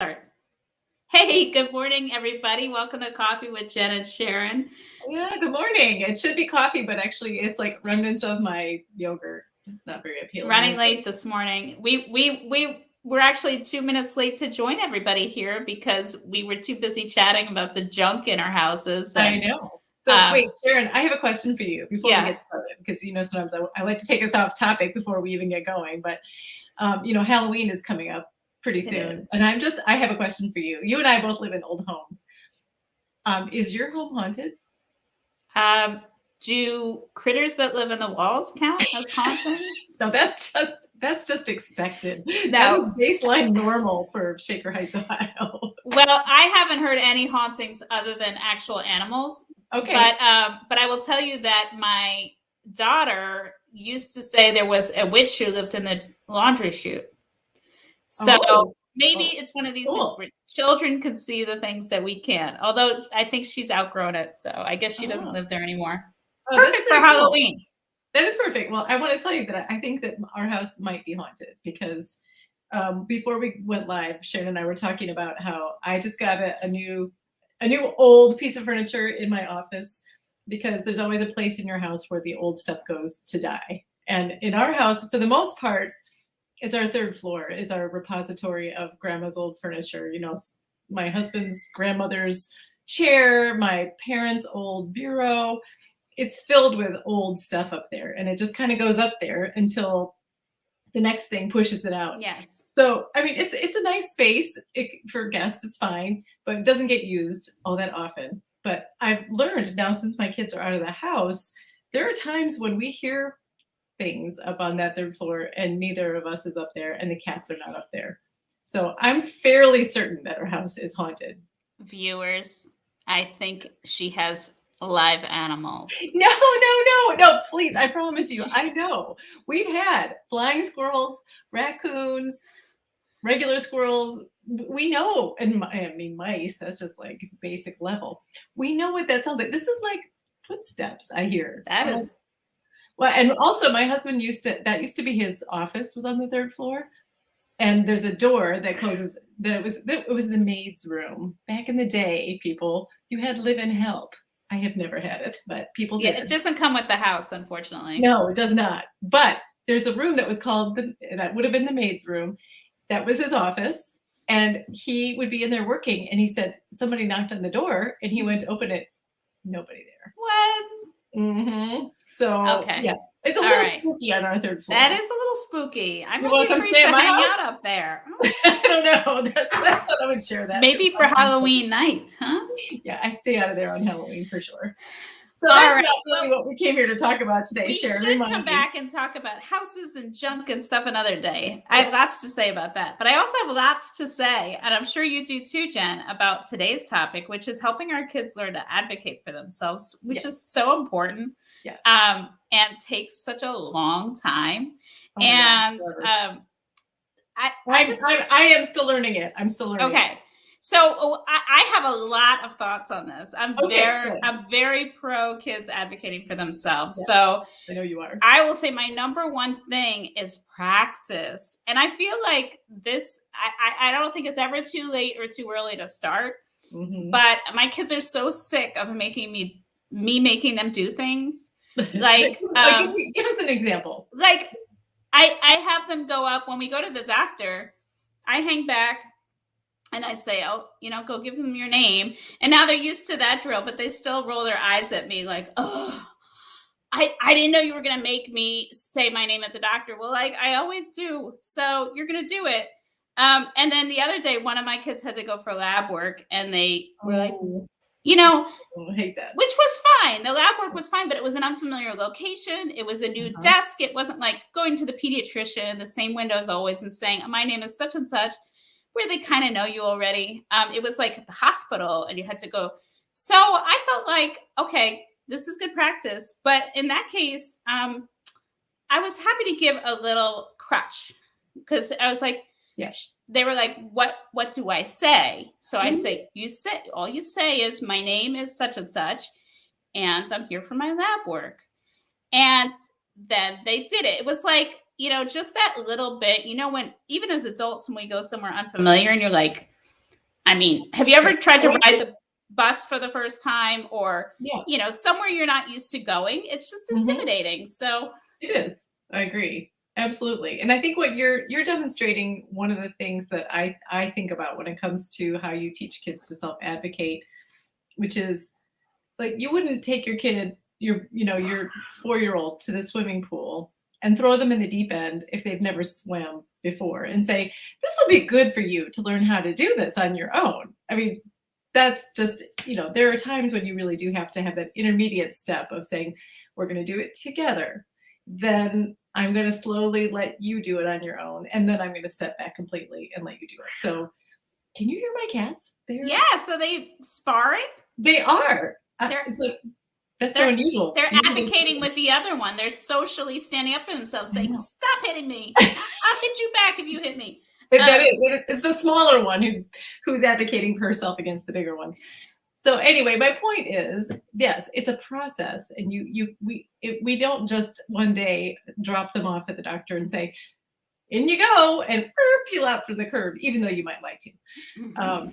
Start. Hey, good morning, everybody. Welcome to Coffee with Jen and Sharon. Yeah, good morning. It should be coffee, but actually it's like remnants of my yogurt. It's not very appealing. Running late this morning. We were actually 2 minutes late to join everybody here because we were too busy chatting about the junk in our houses. I know. So wait, Sharon, I have a question for you before we get started, because sometimes I like to take us off topic before we even get going. But Halloween is coming up pretty soon, and I have a question for you. You and I both live in old homes. Is your home haunted? Do critters that live in the walls count as hauntings? No, that's just expected. No. That is baseline normal for Shaker Heights, Ohio. Well, I haven't heard any hauntings other than actual animals. Okay. But I will tell you that my daughter used to say there was a witch who lived in the laundry chute. So maybe it's one of these things where children can see the things that we can't. Although I think she's outgrown it, so I guess she doesn't live there anymore. Perfect for Halloween. That is perfect. Well, I want to tell you that I think that our house might be haunted because before we went live, Sharon and I were talking about how I just got a new old piece of furniture in my office, because there's always a place in your house where the old stuff goes to die. And in our house, for the most part, it's our third floor is our repository of grandma's old furniture. My husband's grandmother's chair, my parents' old bureau. It's filled with old stuff up there, and it just kind of goes up there until the next thing pushes it out. Yes. So, I mean, it's a nice space for guests. It's fine, but it doesn't get used all that often. But I've learned now, since my kids are out of the house, there are times when we hear things up on that third floor and neither of us is up there and the cats are not up there. So I'm fairly certain that our house is haunted. Viewers, I think she has live animals. No, please. I promise you. I know. We've had flying squirrels, raccoons, regular squirrels. We know. And mice, that's just like basic level. We know what that sounds like. This is like footsteps I hear. That is. Well, and also my husband used to be his office, was on the third floor. And there's a door that closes. It was the maid's room. Back in the day, people, you had live-in help. I have never had it, but people did. It doesn't come with the house, unfortunately. No, it does not. But there's a room that was called that would have been the maid's room. That was his office. And he would be in there working. And he said, somebody knocked on the door and he went to open it. Nobody there. What? Mm-hmm. So, yeah. It's a little spooky on our third floor. That is a little spooky. I'm going to be free to hang out up there. I don't know. That's what I would share that. Maybe for Halloween night, huh? Yeah, I stay out of there on Halloween for sure. So that's not really what we came here to talk about today, Sharon. We should come back and talk about houses and junk and stuff another day. I have lots to say about that. But I also have lots to say, and I'm sure you do too, Jen, about today's topic, which is helping our kids learn to advocate for themselves, which is so important. Yes. And takes such a long time. I am still learning it. I'm still learning. Okay. It. So I have a lot of thoughts on this. I'm very pro kids advocating for themselves. Yeah, so I know you are. I will say my number one thing is practice. And I feel like this, I don't think it's ever too late or too early to start. Mm-hmm. But my kids are so sick of making them do things. Like give us an example. Like I have them go up when we go to the doctor. I hang back and I say, go give them your name. And now they're used to that drill, but they still roll their eyes at me like, oh, I didn't know you were going to make me say my name at the doctor. Well, I always do. So you're going to do it. And then the other day, one of my kids had to go for lab work and they were like, I hate that. Which was fine. The lab work was fine, but it was an unfamiliar location. It was a new desk. It wasn't like going to the pediatrician, the same windows always, and saying, my name is such and such, where they kind of know you already. It was like at the hospital and you had to go. So I felt like, okay, this is good practice. But in that case, I was happy to give a little crutch because I was like, they were like, what do I say? So I say, all you say is my name is such and such, and I'm here for my lab work. And then they did it. It was like, just that little bit, when even as adults, when we go somewhere unfamiliar and you're like, I mean, have you ever tried to ride the bus for the first time, or, Yeah. Somewhere you're not used to going? It's just intimidating. So it is. I agree. Absolutely. And I think what you're demonstrating, one of the things that I think about when it comes to how you teach kids to self-advocate, which is like you wouldn't take your kid, your 4-year-old to the swimming pool and throw them in the deep end if they've never swam before and say, this will be good for you to learn how to do this on your own. I mean, that's just, there are times when you really do have to have that intermediate step of saying, we're going to do it together. Then I'm going to slowly let you do it on your own. And then I'm going to step back completely and let you do it. So can you hear my cats? So they sparring? They are. It's like, that's so unusual. They're advocating with the other one. They're socially standing up for themselves, saying, stop hitting me. I'll hit you back if you hit me. It's the smaller one who's advocating for herself against the bigger one. So anyway, my point is, yes, it's a process, and we don't just one day drop them off at the doctor and say, in you go, and peel out from the curb, even though you might like to.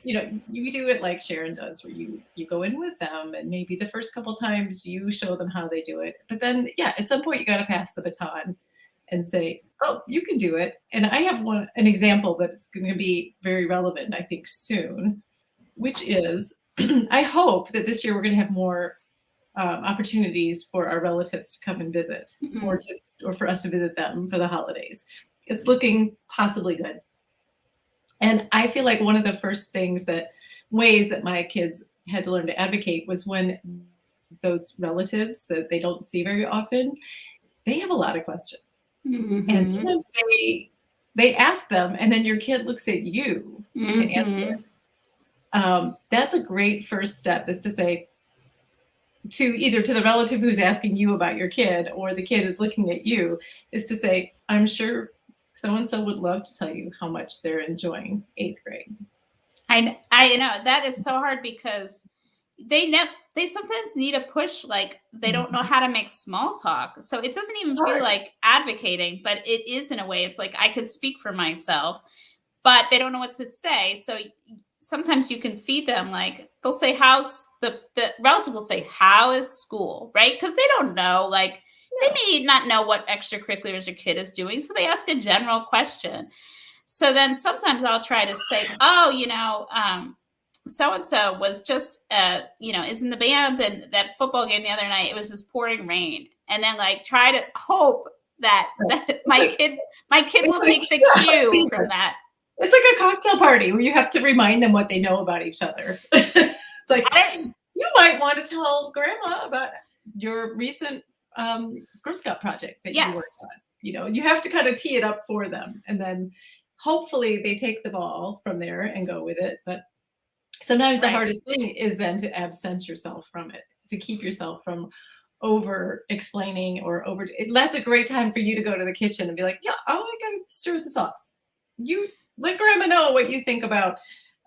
You do it like Sharon does, where you go in with them, and maybe the first couple times you show them how they do it. But then, at some point you got to pass the baton and say, oh, you can do it. And I have an example that's going to be very relevant, I think, soon, which is, I hope that this year we're going to have more opportunities for our relatives to come and visit, or for us to visit them for the holidays. It's looking possibly good. And I feel like one of the first ways that my kids had to learn to advocate was when those relatives that they don't see very often, they have a lot of questions. And sometimes they ask them, and then your kid looks at you to answer. That's a great first step, is to say, either to the relative who's asking you about your kid, or the kid is looking at you, is to say, I'm sure so-and-so would love to tell you how much they're enjoying 8th grade. I know that is so hard, because they sometimes need a push, like they don't know how to make small talk. So it doesn't even feel like advocating, but it is in a way. It's like I could speak for myself, but they don't know what to say. So sometimes you can feed them, like they'll say, the relative will say, how is school, right? Because they don't know, like they may not know what extracurriculars your kid is doing. So they ask a general question. So then sometimes I'll try to say, so-and-so was just, is in the band, and that football game the other night, it was just pouring rain. And then like try to hope that my kid will take the cue from that. It's like a cocktail party where you have to remind them what they know about each other. It's like, you might want to tell grandma about your recent Girl Scout project that you worked on. You have to kind of tee it up for them, and then hopefully they take the ball from there and go with it. But sometimes the hardest thing is then to absent yourself from it, to keep yourself from over explaining that's a great time for you to go to the kitchen and be like, I gotta stir the sauce. You let grandma know what you think about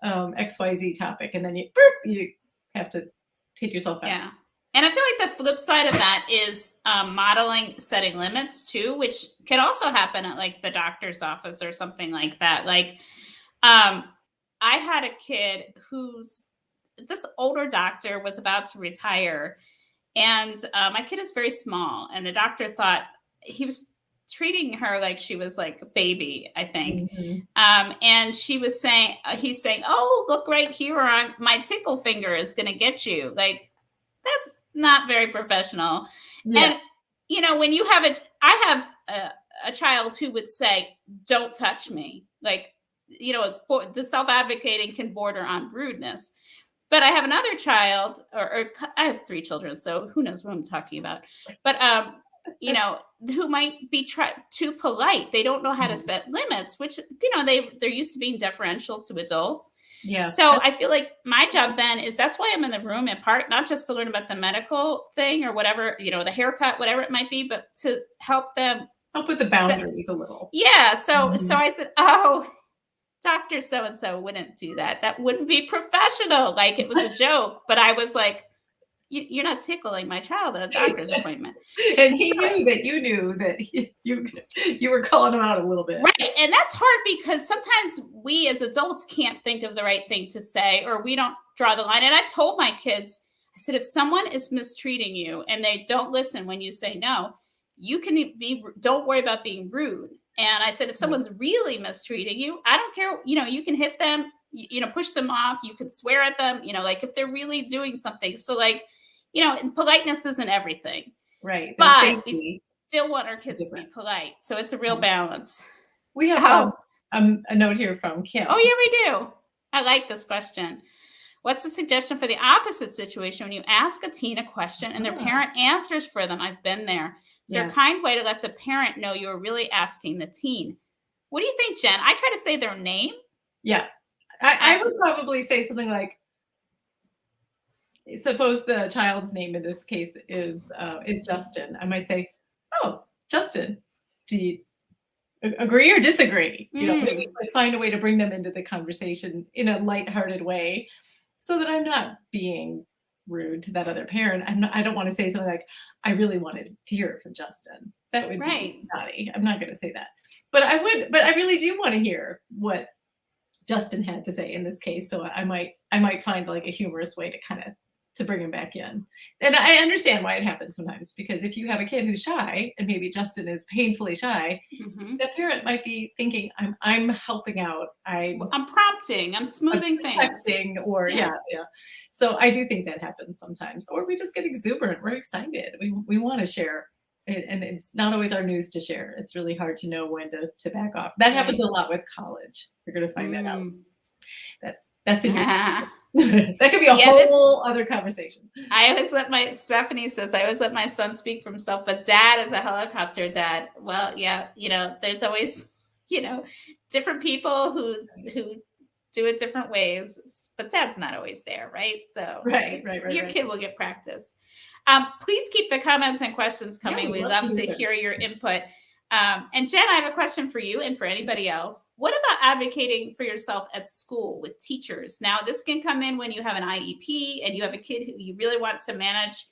XYZ topic, and then you have to take yourself out. Yeah. And I feel like the flip side of that is modeling setting limits too, which can also happen at like the doctor's office or something like that. Like I had a kid this older doctor was about to retire, and my kid is very small, and the doctor thought he was treating her like she was like a baby, I think. And he's saying, oh, look right here, on my tickle finger is going to get you. Like, that's not very professional. And, when I have a child who would say, don't touch me. Like, the self-advocating can border on rudeness. But I have another child, or I have 3 children, so who knows what I'm talking about. But, who might be too polite. They don't know how to set limits, which, they're used to being deferential to adults. Yeah. So I feel like my job then is, that's why I'm in the room in part, not just to learn about the medical thing or whatever, the haircut, whatever it might be, but to help them. Help with the boundaries a little. Yeah. So I said, oh, Dr. So-and-so wouldn't do that. That wouldn't be professional. Like, it was a joke. But I was like, you're not tickling my child at a doctor's appointment. And he So, knew that you knew that you were calling him out a little bit. right. And that's hard because sometimes we as adults can't think of the right thing to say, or we don't draw the line. And I've told my kids, I said, if someone is mistreating you and they don't listen when you say no, you can don't worry about being rude. And I said, if someone's really mistreating you, I don't care, you can hit them, push them off, you can swear at them, like if they're really doing something. So like, and politeness isn't everything. Right. But we still want our kids to be polite. So it's a real balance. We have a note here from Kim. Oh, yeah, we do. I like this question. What's the suggestion for the opposite situation when you ask a teen a question and their parent answers for them? I've been there. Is there a kind way to let the parent know you're really asking the teen? What do you think, Jen? I try to say their name. Yeah. I would probably say something like, suppose the child's name in this case is Justin. I might say, oh, Justin, do you agree or disagree? Maybe like find a way to bring them into the conversation in a lighthearted way so that I'm not being rude to that other parent. I don't want to say something like, I really wanted to hear it from Justin. That would be naughty. I'm not going to say that. But I really do want to hear what Justin had to say in this case. So I might find like a humorous way to kind of to bring him back in. And I understand why it happens sometimes, because if you have a kid who's shy and maybe Justin is painfully shy, the parent might be thinking, I'm helping out. I'm prompting, I'm smoothing things. Or yeah. So I do think that happens sometimes. Or we just get exuberant. We're excited. We want to share. And it's not always our news to share. It's really hard to know when to back off. That happens a lot with college. You're going to find that out. That's in your that could be a whole other conversation. Stephanie says, I always let my son speak for himself, but dad is a helicopter dad. Well, yeah, there's always, different people who do it different ways, but dad's not always there, right? So right. Your kid will get practice. Please keep the comments and questions coming. We love to hear your input. And Jen, I have a question for you and for anybody else. What about advocating for yourself at school with teachers? Now, this can come in when you have an IEP and you have a kid who you really want to manage,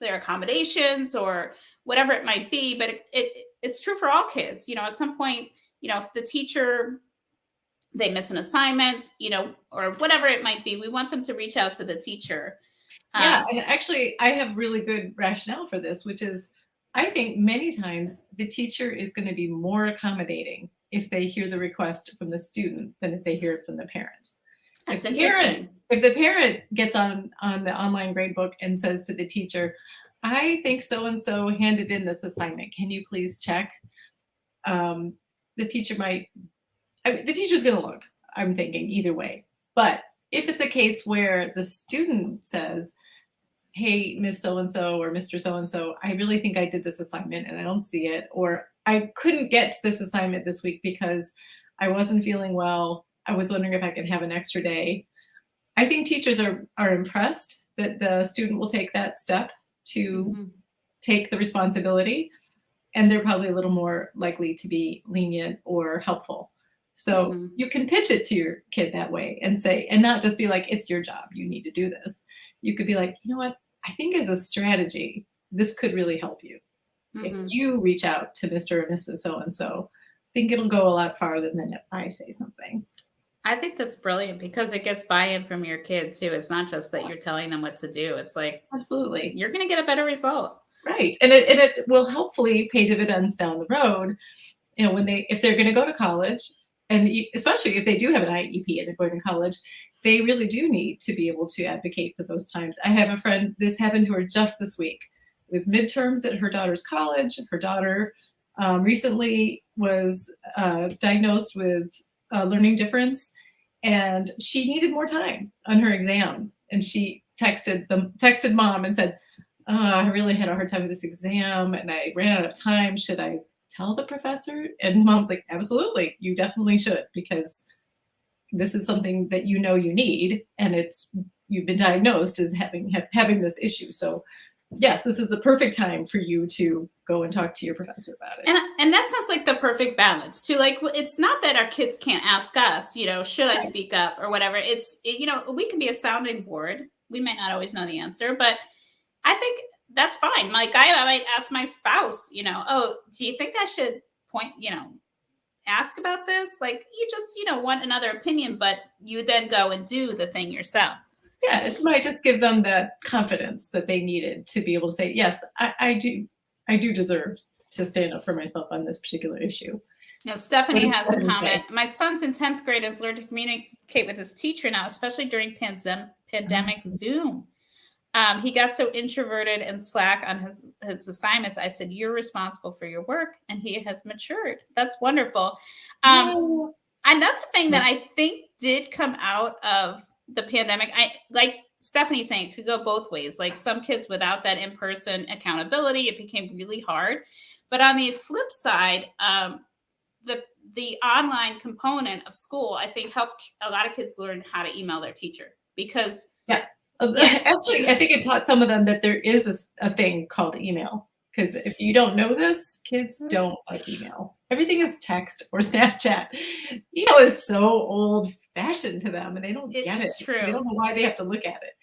their accommodations or whatever it might be. But it's true for all kids. At some point, if the teacher, they miss an assignment, or whatever it might be, we want them to reach out to the teacher. Yeah, and actually, I have really good rationale for this, which is, I think many times the teacher is going to be more accommodating if they hear the request from the student than if they hear it from the parent. That's interesting. If the parent gets on the online gradebook and says to the teacher, I think so-and-so handed in this assignment. Can you please check? The teacher's going to look, I'm thinking, either way. But if it's a case where the student says, hey, Miss So-and-so or Mr. So-and-so, I really think I did this assignment and I don't see it, or I couldn't get to this assignment this week because I wasn't feeling well. I was wondering if I could have an extra day. I think teachers are impressed that the student will take that step to take the responsibility, and they're probably a little more likely to be lenient or helpful. So you can pitch it to your kid that way and say, and not just be like, it's your job, you need to do this. You could be like, you know what? I think as a strategy, this could really help you. If you reach out to Mr. or Mrs. So-and-so, I think it'll go a lot farther than if I say something. I think that's brilliant because it gets buy-in from your kid too. It's not just that you're telling them what to do. It's like, absolutely, you're going to get a better result. Right. And it will hopefully pay dividends down the road. If they're going to go to college, and especially if they do have an IEP and they're going to college, they really do need to be able to advocate for those times. I have a friend, this happened to her just this week. It was midterms at her daughter's college. Her daughter recently was diagnosed with a learning difference, and she needed more time on her exam. And she texted mom and said, I really had a hard time with this exam and I ran out of time. Should I tell the professor? And mom's like, absolutely, you definitely should, because this is something that you need, and you've been diagnosed as having this issue. So yes, this is the perfect time for you to go and talk to your professor about it. And that sounds like the perfect balance too. Like it's not that our kids can't ask us, should I Right. speak up or whatever. We can be a sounding board. We might not always know the answer, but I think that's fine. Like I might ask my spouse, oh, do you think I should ask about this? Like you just, want another opinion, but you then go and do the thing yourself. Yeah, it might just give them that confidence that they needed to be able to say, yes, I do deserve to stand up for myself on this particular issue. Stephanie has a comment. My son's in 10th grade and has learned to communicate with his teacher now, especially during pandemic Zoom. He got so introverted and slack on his assignments. I said, you're responsible for your work, and he has matured. That's wonderful. Another thing that I think did come out of the pandemic, like Stephanie's saying, it could go both ways. Like some kids without that in-person accountability, it became really hard. But on the flip side, the online component of school, I think, helped a lot of kids learn how to email their teacher because actually, I think it taught some of them that there is a thing called email. Because if you don't know this, kids don't like email. Everything is text or Snapchat. Email is so old-fashioned to them, and they don't get it. It's true. They don't know why they have to look at it,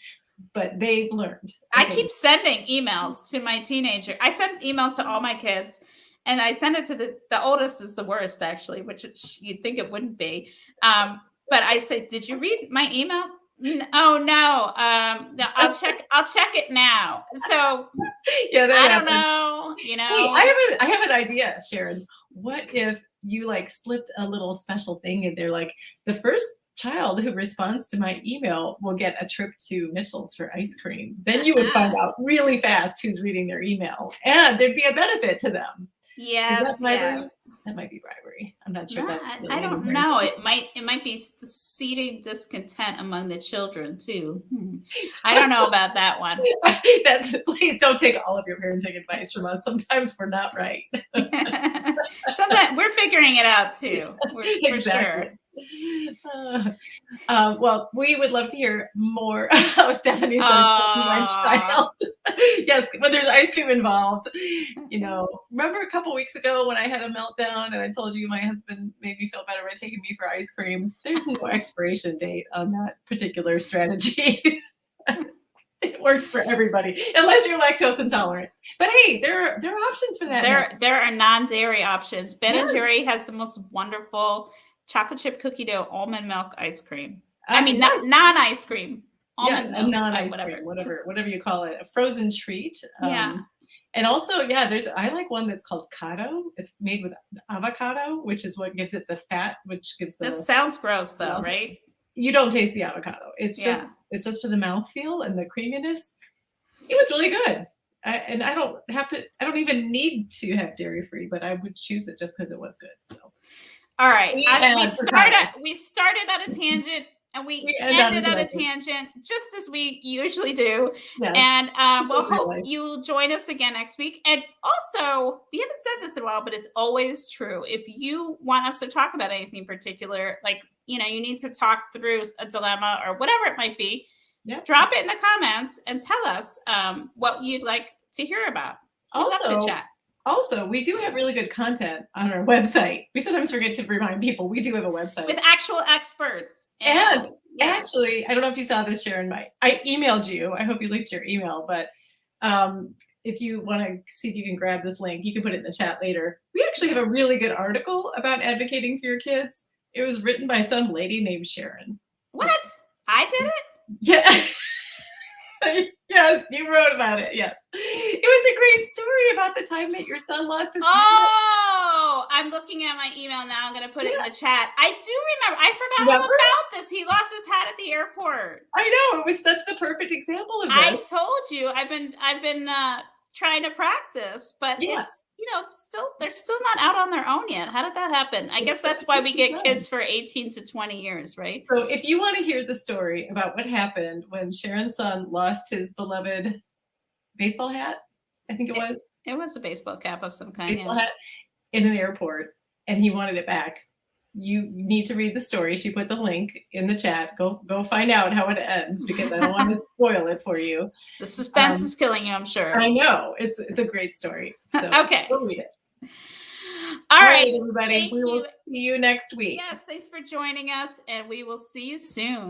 but they've learned. I keep sending emails to my teenager. I send emails to all my kids, and I send it to the oldest is the worst, actually, which you'd think it wouldn't be. But I say, did you read my email? Oh no, no, I'll check it now. So I don't know, Hey, I have an idea, Sharon. What if you slipped a little special thing in there, like the first child who responds to my email will get a trip to Mitchell's for ice cream. Then you would find out really fast who's reading their email, and there'd be a benefit to them. Yes, that might be bribery. I'm not sure. I don't know. It might be seeding discontent among the children too. I don't know about that one. Please don't take all of your parenting advice from us. Sometimes we're not right. Sometimes we're figuring it out too. For sure. Well, we would love to hear more how Stephanie says my child. Yes, when there's ice cream involved. Remember a couple weeks ago when I had a meltdown and I told you my husband made me feel better by taking me for ice cream? There's no expiration date on that particular strategy. It works for everybody, unless you're lactose intolerant. But hey, there are options for that. There are non-dairy options. Ben & Jerry has the most wonderful chocolate chip cookie dough almond milk ice cream. Not non-ice cream. Almond milk, non-ice cream, whatever you call it, a frozen treat. And also, I like one that's called Cado. It's made with avocado, which is what gives it the fat, which gives the. That sounds gross, though, right? You don't taste the avocado. It's just for the mouthfeel and the creaminess. It was really good. I don't even need to have dairy free, but I would choose it just because it was good. So. All right. We started at a tangent and we ended at a tangent, just as we usually do. Yes. And we'll hope you'll join us again next week. And also, we haven't said this in a while, but it's always true. If you want us to talk about anything particular, like, you need to talk through a dilemma or whatever it might be, drop it in the comments and tell us what you'd like to hear about. We'd love to chat. Also, we do have really good content on our website. We sometimes forget to remind people we do have a website. With actual experts. And actually, I don't know if you saw this, Sharon. I emailed you. I hope you linked your email. But if you want to see if you can grab this link, you can put it in the chat later. We actually have a really good article about advocating for your kids. It was written by some lady named Sharon. What? I did it? Yeah. Yes, you wrote about it. Yes. It was a great story about the time that your son lost his I'm looking at my email now. I'm going to put it in the chat. I do remember. I forgot all about this. He lost his hat at the airport. I know. It was such the perfect example of this. I told you. I've been trying to practice, but it's they're still not out on their own yet. How did that happen? I guess that's why we get kids for 18 to 20 years, right? So if you want to hear the story about what happened when Sharon's son lost his beloved baseball hat, I think it was. It was a baseball cap of some kind. Baseball hat in an airport, and he wanted it back. you need to read the story. She put the link in the chat. Go find out how it ends because I don't want to spoil it for you. The suspense is killing you, I'm sure. I know. It's a great story. So okay. go read it. All right, everybody. We will see you next week. Yes, thanks for joining us, and we will see you soon.